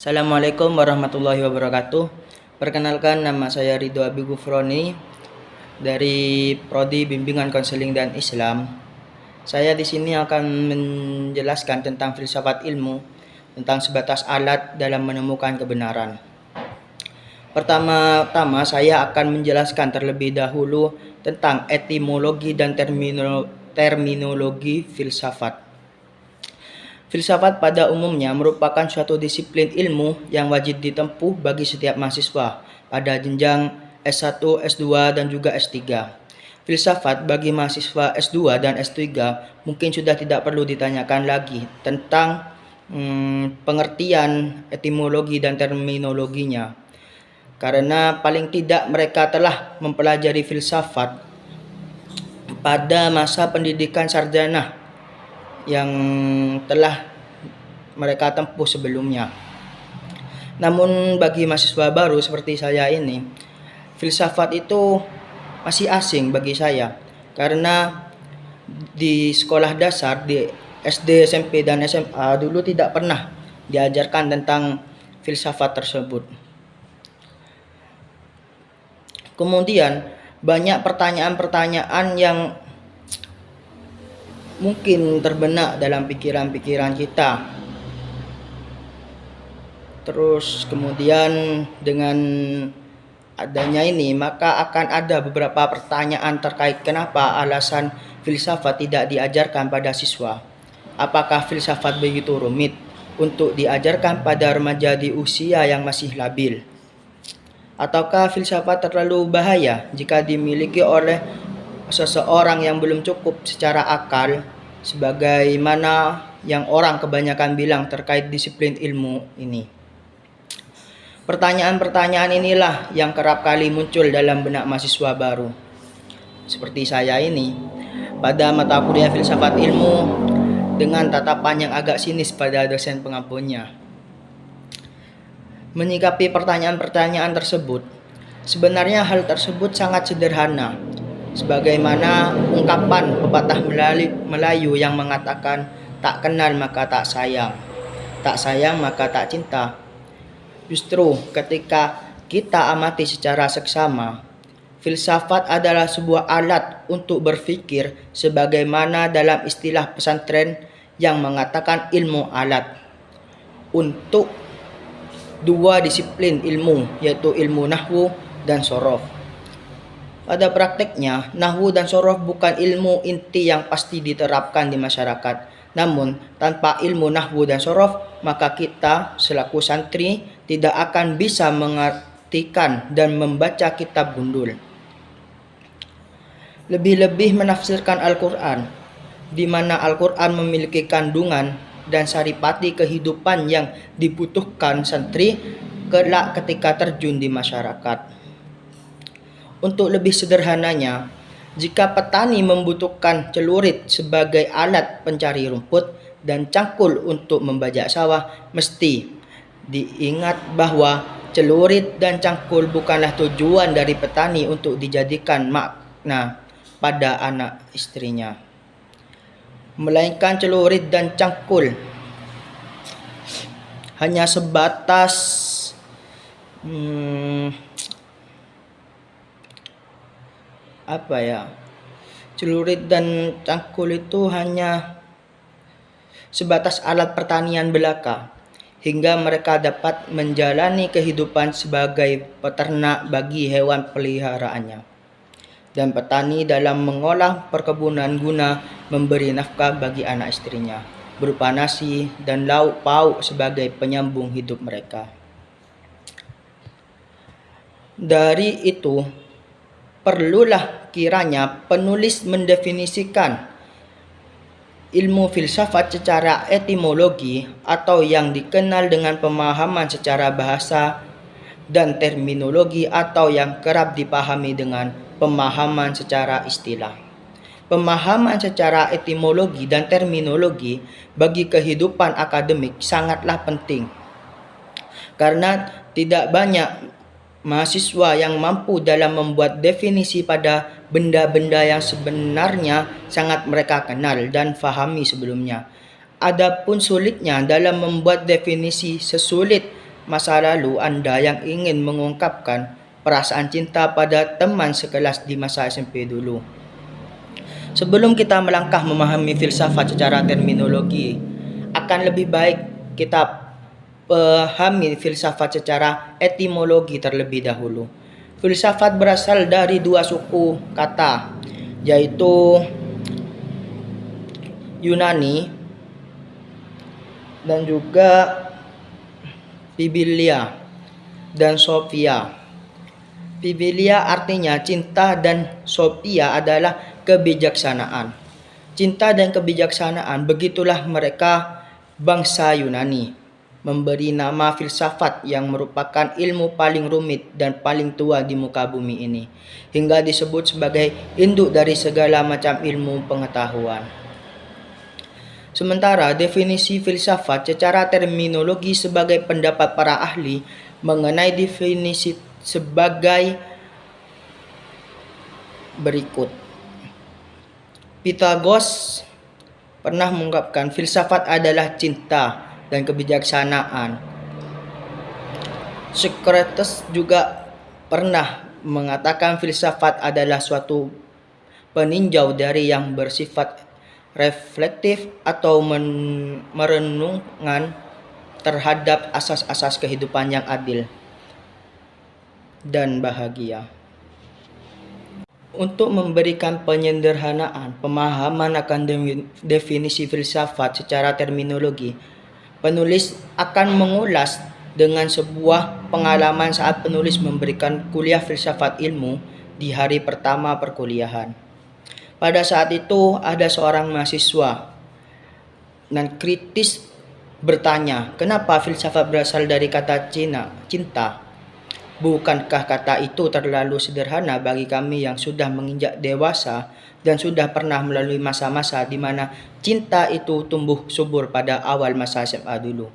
Assalamualaikum warahmatullahi wabarakatuh. Perkenalkan, nama saya Ridho Abi Gufroni dari Prodi Bimbingan Konseling dan Islam. Saya di sini akan menjelaskan tentang filsafat ilmu, tentang sebatas alat dalam menemukan kebenaran. Pertama-tama saya akan menjelaskan terlebih dahulu tentang etimologi dan terminologi filsafat. Filsafat pada umumnya merupakan suatu disiplin ilmu yang wajib ditempuh bagi setiap mahasiswa pada jenjang S1, S2, dan juga S3. Filsafat bagi mahasiswa S2 dan S3 mungkin sudah tidak perlu ditanyakan lagi tentang pengertian etimologi dan terminologinya. Karena paling tidak mereka telah mempelajari filsafat pada masa pendidikan sarjana yang telah mereka tempuh sebelumnya. Namun bagi mahasiswa baru seperti saya ini, filsafat itu masih asing bagi saya karena di sekolah dasar, di SD, SMP, dan SMA dulu tidak pernah diajarkan tentang filsafat tersebut. Kemudian banyak pertanyaan-pertanyaan yang mungkin terbenak dalam pikiran-pikiran kita. Terus kemudian dengan adanya ini maka akan ada beberapa pertanyaan terkait kenapa alasan filsafat tidak diajarkan pada siswa. Apakah filsafat begitu rumit untuk diajarkan pada remaja di usia yang masih labil? Ataukah filsafat terlalu bahaya jika dimiliki oleh seseorang yang belum cukup secara akal, sebagaimana yang orang kebanyakan bilang terkait disiplin ilmu ini? Pertanyaan-pertanyaan inilah yang kerap kali muncul dalam benak mahasiswa baru seperti saya ini pada mata kuliah filsafat ilmu dengan tatapan yang agak sinis pada dosen pengampunnya. Menyikapi pertanyaan-pertanyaan tersebut, sebenarnya hal tersebut sangat sederhana. Sebagaimana ungkapan pepatah Melayu yang mengatakan tak kenal maka tak sayang maka tak cinta. Justru ketika kita amati secara seksama, filsafat adalah sebuah alat untuk berpikir sebagaimana dalam istilah pesantren yang mengatakan ilmu alat untuk dua disiplin ilmu, yaitu ilmu nahwu dan shorof. Pada prakteknya, nahwu dan shorof bukan ilmu inti yang pasti diterapkan di masyarakat. Namun, tanpa ilmu nahwu dan shorof, maka kita selaku santri tidak akan bisa mengartikan dan membaca kitab gundul. Lebih-lebih menafsirkan Al-Quran, di mana Al-Quran memiliki kandungan dan saripati kehidupan yang dibutuhkan santri kelak ketika terjun di masyarakat. Untuk lebih sederhananya, jika petani membutuhkan celurit sebagai alat pencari rumput dan cangkul untuk membajak sawah, mesti diingat bahwa celurit dan cangkul bukanlah tujuan dari petani untuk dijadikan makna pada anak istrinya, melainkan celurit dan cangkul hanya sebatas celurit dan cangkul itu hanya sebatas alat pertanian belaka hingga mereka dapat menjalani kehidupan sebagai peternak bagi hewan peliharaannya, dan petani dalam mengolah perkebunan guna memberi nafkah bagi anak istrinya berupa nasi dan lauk pauk sebagai penyambung hidup mereka. Dari itu, perlulah kiranya penulis mendefinisikan ilmu filsafat secara etimologi atau yang dikenal dengan pemahaman secara bahasa, dan terminologi atau yang kerap dipahami dengan pemahaman secara istilah. Pemahaman secara etimologi dan terminologi bagi kehidupan akademik sangatlah penting, karena tidak banyak mahasiswa yang mampu dalam membuat definisi pada benda-benda yang sebenarnya sangat mereka kenal dan fahami sebelumnya. Adapun sulitnya dalam membuat definisi sesulit masa lalu Anda yang ingin mengungkapkan perasaan cinta pada teman sekelas di masa SMP dulu? Sebelum kita melangkah memahami filsafat secara terminologi, akan lebih baik kita pahami filsafat secara etimologi terlebih dahulu. Filsafat berasal dari dua suku kata, yaitu Yunani dan juga Philia dan Sophia. Philia artinya cinta dan Sophia adalah kebijaksanaan. Cinta dan kebijaksanaan, begitulah mereka bangsa Yunani memberi nama filsafat yang merupakan ilmu paling rumit dan paling tua di muka bumi ini, hingga disebut sebagai induk dari segala macam ilmu pengetahuan. Sementara definisi filsafat secara terminologi sebagai pendapat para ahli mengenai definisi sebagai berikut. Pythagoras pernah mengungkapkan filsafat adalah cinta dan kebijaksanaan. Socrates juga pernah mengatakan filsafat adalah suatu peninjau dari yang bersifat reflektif atau merenungkan terhadap asas-asas kehidupan yang adil dan bahagia. Untuk memberikan penyederhanaan pemahaman akan definisi filsafat secara terminologi, penulis akan mengulas dengan sebuah pengalaman saat penulis memberikan kuliah filsafat ilmu di hari pertama perkuliahan. Pada saat itu ada seorang mahasiswa dan kritis bertanya, kenapa filsafat berasal dari kata cinta? Bukankah kata itu terlalu sederhana bagi kami yang sudah menginjak dewasa dan sudah pernah melalui masa-masa di mana cinta itu tumbuh subur pada awal masa SMA dulu?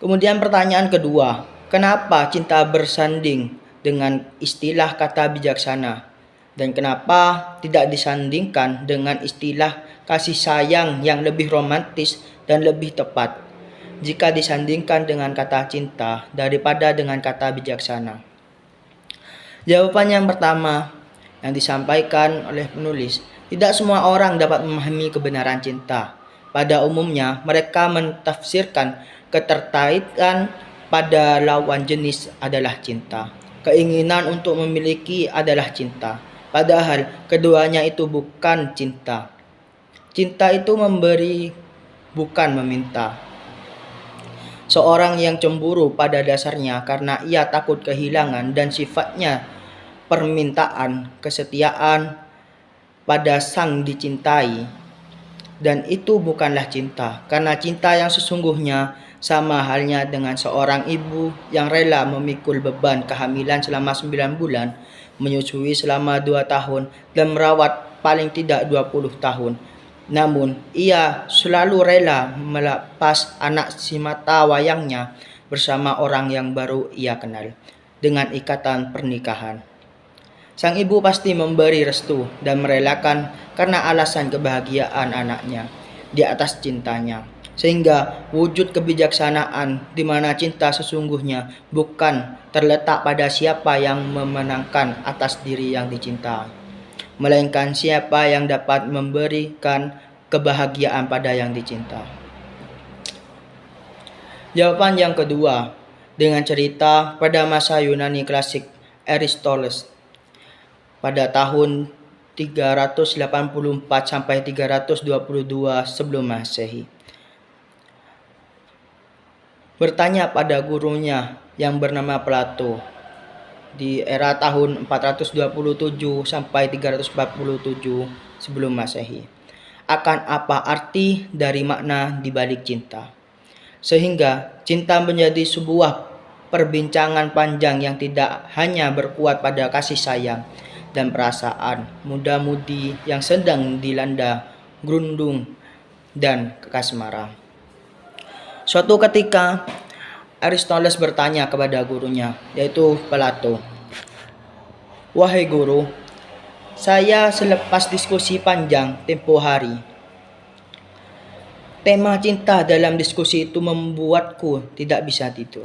Kemudian pertanyaan kedua, kenapa cinta bersanding dengan istilah kata bijaksana? Dan kenapa tidak disandingkan dengan istilah kasih sayang yang lebih romantis dan lebih tepat jika disandingkan dengan kata cinta daripada dengan kata bijaksana? Jawaban yang pertama yang disampaikan oleh penulis, tidak semua orang dapat memahami kebenaran cinta. Pada umumnya, mereka mentafsirkan ketertarikan pada lawan jenis adalah cinta. Keinginan untuk memiliki adalah cinta. Padahal keduanya itu bukan cinta. Cinta itu memberi, bukan meminta. Seorang yang cemburu pada dasarnya karena ia takut kehilangan dan sifatnya permintaan kesetiaan pada sang dicintai. Dan itu bukanlah cinta, karena cinta yang sesungguhnya sama halnya dengan seorang ibu yang rela memikul beban kehamilan selama 9 bulan, menyusui selama 2 tahun, dan merawat paling tidak 20 tahun. Namun, ia selalu rela melepas anak si mata wayangnya bersama orang yang baru ia kenal, dengan ikatan pernikahan. Sang ibu pasti memberi restu dan merelakan karena alasan kebahagiaan anaknya di atas cintanya. Sehingga wujud kebijaksanaan di mana cinta sesungguhnya bukan terletak pada siapa yang memenangkan atas diri yang dicinta, melainkan siapa yang dapat memberikan kebahagiaan pada yang dicinta. Jawaban yang kedua, dengan cerita pada masa Yunani klasik Aristoteles pada tahun 384 sampai 322 sebelum Masehi. Bertanya pada gurunya yang bernama Plato di era tahun 427 sampai 347 sebelum Masehi, akan apa arti dari makna di balik cinta. Sehingga cinta menjadi sebuah perbincangan panjang yang tidak hanya berkuat pada kasih sayang dan perasaan muda-mudi yang sedang dilanda gerundung dan kekasmaran. Suatu ketika Aristoteles bertanya kepada gurunya, yaitu Plato, "Wahai guru, saya selepas diskusi panjang tempo hari Tema cinta dalam diskusi itu membuatku tidak bisa tidur.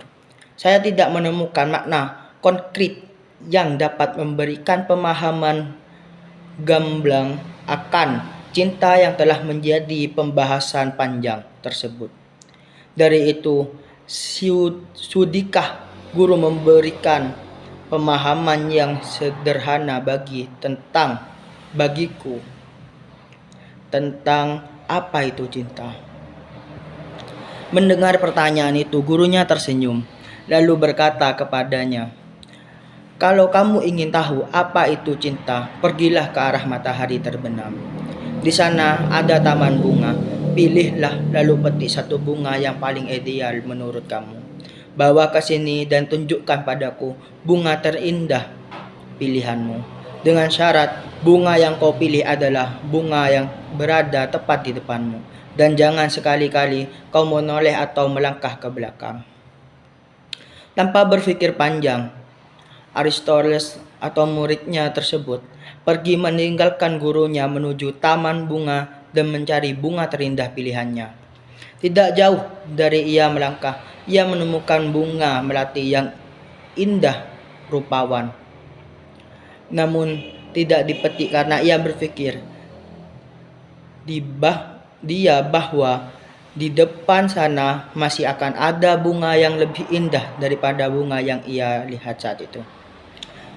Saya tidak menemukan makna konkret yang dapat memberikan pemahaman gamblang akan cinta yang telah menjadi pembahasan panjang tersebut. Dari itu, sudikah guru memberikan pemahaman yang sederhana bagiku tentang apa itu cinta? Mendengar pertanyaan itu, gurunya tersenyum, lalu berkata kepadanya, "Kalau kamu ingin tahu apa itu cinta, pergilah ke arah matahari terbenam. Di sana ada taman bunga. Pilihlah lalu petik satu bunga yang paling ideal menurut kamu. Bawa ke sini dan tunjukkan padaku bunga terindah pilihanmu. Dengan syarat, bunga yang kau pilih adalah bunga yang berada tepat di depanmu. Dan jangan sekali-kali kau menoleh atau melangkah ke belakang." Tanpa berpikir panjang, Aristoteles atau muridnya tersebut pergi meninggalkan gurunya menuju taman bunga dan mencari bunga terindah pilihannya. Tidak jauh dari ia melangkah, ia menemukan bunga melati yang indah rupawan. Namun tidak dipetik karena ia berpikir bahwa di depan sana masih akan ada bunga yang lebih indah daripada bunga yang ia lihat saat itu.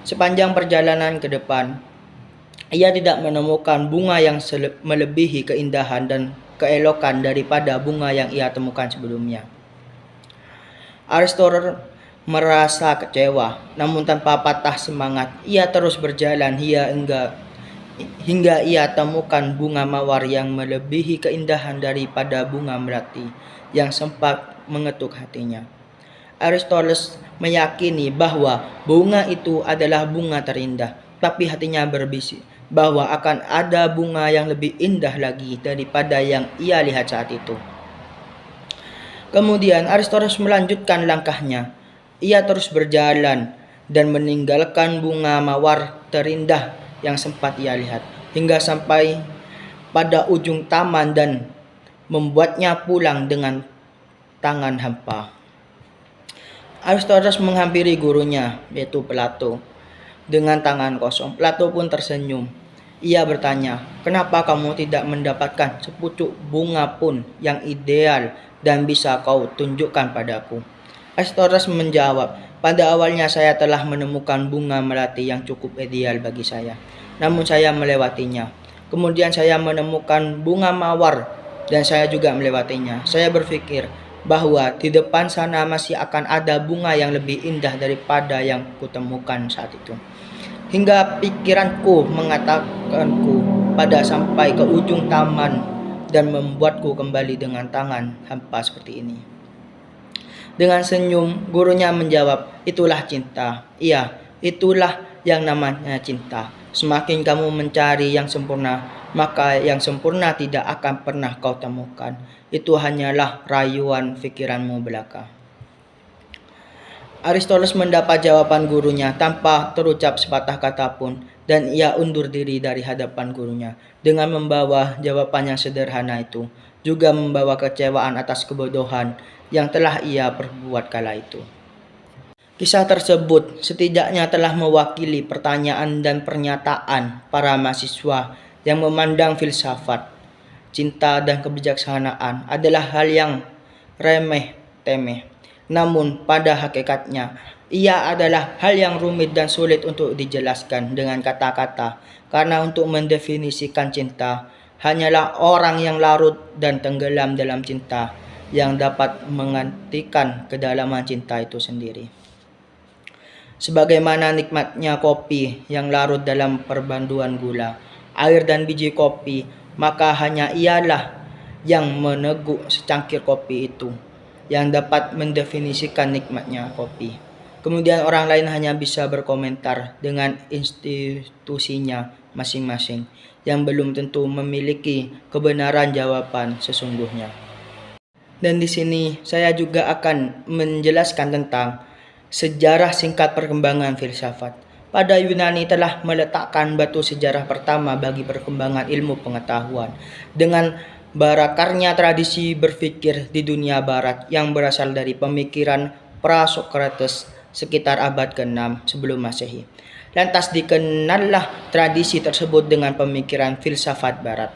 Sepanjang perjalanan ke depan, ia tidak menemukan bunga yang melebihi keindahan dan keelokan daripada bunga yang ia temukan sebelumnya. Aristoteles merasa kecewa, namun tanpa patah semangat, ia terus berjalan hingga ia temukan bunga mawar yang melebihi keindahan daripada bunga melati yang sempat mengetuk hatinya. Aristoteles meyakini bahwa bunga itu adalah bunga terindah, tapi hatinya berbisik bahwa akan ada bunga yang lebih indah lagi daripada yang ia lihat saat itu. Kemudian Aristoteles melanjutkan langkahnya. Ia terus berjalan dan meninggalkan bunga mawar terindah yang sempat ia lihat, hingga sampai pada ujung taman dan membuatnya pulang dengan tangan hampa. Aristoteles menghampiri gurunya, yaitu Plato, dengan tangan kosong. Plato pun tersenyum. Ia bertanya, "Kenapa kamu tidak mendapatkan sepucuk bunga pun yang ideal dan bisa kau tunjukkan padaku?" Aristoteles menjawab, "Pada awalnya saya telah menemukan bunga melati yang cukup ideal bagi saya. Namun saya melewatinya. Kemudian saya menemukan bunga mawar dan saya juga melewatinya. Saya berpikir bahwa di depan sana masih akan ada bunga yang lebih indah daripada yang kutemukan saat itu. Hingga pikiranku mengatakanku pada sampai ke ujung taman dan membuatku kembali dengan tangan hampa seperti ini." Dengan senyum, gurunya menjawab, "Itulah cinta. Iya, itulah yang namanya cinta. Semakin kamu mencari yang sempurna, maka yang sempurna tidak akan pernah kau temukan. Itu hanyalah rayuan pikiranmu belaka." Aristoteles mendapat jawaban gurunya tanpa terucap sepatah kata pun, dan ia undur diri dari hadapan gurunya. Dengan membawa jawaban yang sederhana itu, juga membawa kecewaan atas kebodohan yang telah ia perbuat kala itu. Kisah tersebut setidaknya telah mewakili pertanyaan dan pernyataan para mahasiswa yang memandang filsafat, cinta, dan kebijaksanaan adalah hal yang remeh-temeh. Namun pada hakikatnya, ia adalah hal yang rumit dan sulit untuk dijelaskan dengan kata-kata, karena untuk mendefinisikan cinta, hanyalah orang yang larut dan tenggelam dalam cinta yang dapat mengantikan kedalaman cinta itu sendiri. Sebagaimana nikmatnya kopi yang larut dalam perbanduan gula, air dan biji kopi, maka hanya ialah yang meneguk secangkir kopi itu yang dapat mendefinisikan nikmatnya kopi. Kemudian orang lain hanya bisa berkomentar dengan institusinya masing-masing yang belum tentu memiliki kebenaran jawaban sesungguhnya. Dan di sini saya juga akan menjelaskan tentang sejarah singkat perkembangan filsafat. Pada Yunani telah meletakkan batu sejarah pertama bagi perkembangan ilmu pengetahuan dengan berakarnya tradisi berpikir di dunia barat yang berasal dari pemikiran pra-Sokrates sekitar abad ke-6 sebelum Masehi. Lantas dikenallah tradisi tersebut dengan pemikiran filsafat barat.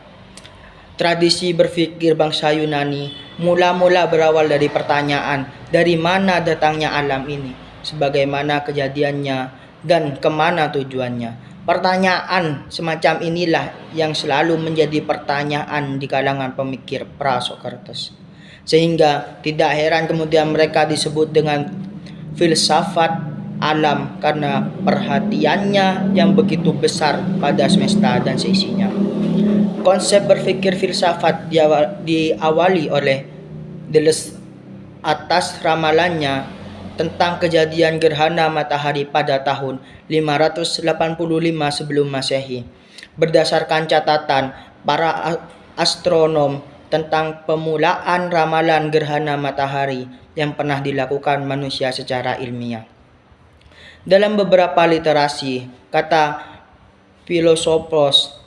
Tradisi berpikir bangsa Yunani mula-mula berawal dari pertanyaan dari mana datangnya alam ini, sebagaimana kejadiannya, dan kemana tujuannya. Pertanyaan semacam inilah yang selalu menjadi pertanyaan di kalangan pemikir pra-Sokrates. Sehingga tidak heran kemudian mereka disebut dengan filsafat alam karena perhatiannya yang begitu besar pada semesta dan seisinya. Konsep berpikir filsafat diawali oleh Deleuze atas ramalannya tentang kejadian gerhana matahari pada tahun 585 sebelum Masehi. Berdasarkan catatan para astronom tentang pemulaan ramalan gerhana matahari yang pernah dilakukan manusia secara ilmiah. Dalam beberapa literasi, kata filosofos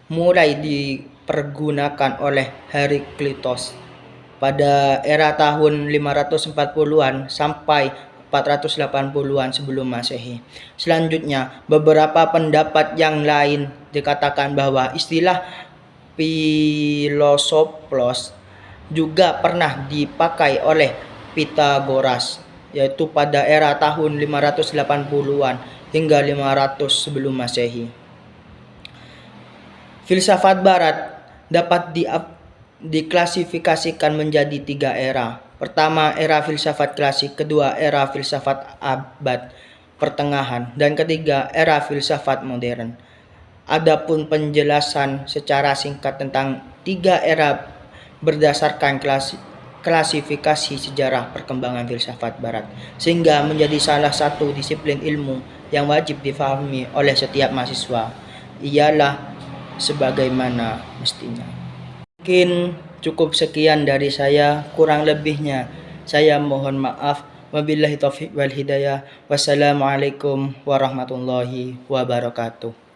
mulai dipergunakan oleh Heraklitos pada era tahun 540-an sampai 480-an sebelum Masehi. Selanjutnya, beberapa pendapat yang lain dikatakan bahwa istilah filosofos juga pernah dipakai oleh Pythagoras, yaitu pada era tahun 580-an hingga 500 sebelum Masehi. Filsafat barat dapat diklasifikasikan menjadi 3 era. Pertama, era filsafat klasik, kedua, era filsafat abad pertengahan, dan ketiga, era filsafat modern. Adapun penjelasan secara singkat tentang 3 era berdasarkan klasifikasi sejarah perkembangan filsafat barat, sehingga menjadi salah satu disiplin ilmu yang wajib difahami oleh setiap mahasiswa, ialah sebagaimana mestinya. Mungkin cukup sekian dari saya, kurang lebihnya saya mohon maaf. Wabillahi taufiq wal hidayah. Wassalamualaikum warahmatullahi wabarakatuh.